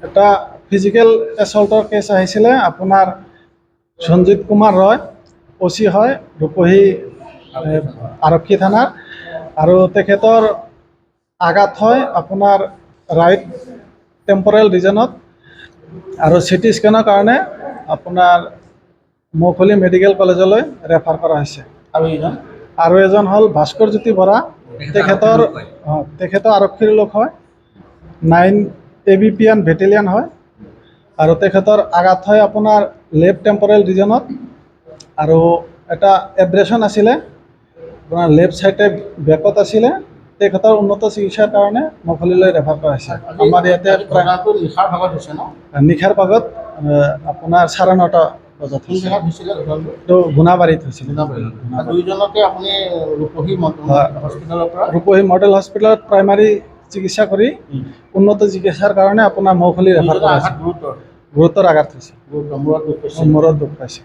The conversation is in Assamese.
এটা ফিজিক্যাল এছল্টৰ কেছ আহিছিলে আপোনাৰ সঞ্জিত কুমাৰ ৰয় অচি হয় ৰূপহী আৰক্ষী থানাৰ আৰু তেখেতৰ আঘাত হয় আপোনাৰ ৰাইট টেম্পৰেল ৰিজনত আৰু চিটি স্কেনৰ কাৰণে আপোনাৰ মৌফুলি মেডিকেল কলেজলৈ ৰেফাৰ কৰা হৈছে। আৰু এজন হ'ল ভাস্কৰ জ্যোতি বৰা, তেখেতৰ আৰক্ষীৰ লোক হয়, 9 ABPN বেটেলিয়ান হয় আৰু তেখেতৰ আঘাত হয় আপোনাৰ লেফ্ট টেম্পৰেল ৰিজনত আৰু এটা এব্ৰেশ্যন আছিলে আপোনাৰ লেফ্ট চাইডে বেকত আছিলে। তেখেতৰ উন্নত চিকিৎসাৰ কাৰণে মৌফুলিলৈ ৰেফাৰ কৰা হৈছে। আমাৰ ইয়াতে নিশাৰ ভাগত আপোনাৰ 9:30 বজাত তো গুণাবাৰীত হৈছিল। ৰূপহী মডেল হস্পিটেলত প্ৰাইমাৰী চিকিৎসা কৰি উন্নত চিকিৎসাৰ কাৰণে আপোনাৰ মৌফুলি ৰেফাৰ কৰা হৈছে। গুৰুতৰ আঘাত হৈছে, মূৰত দুখ পাইছে।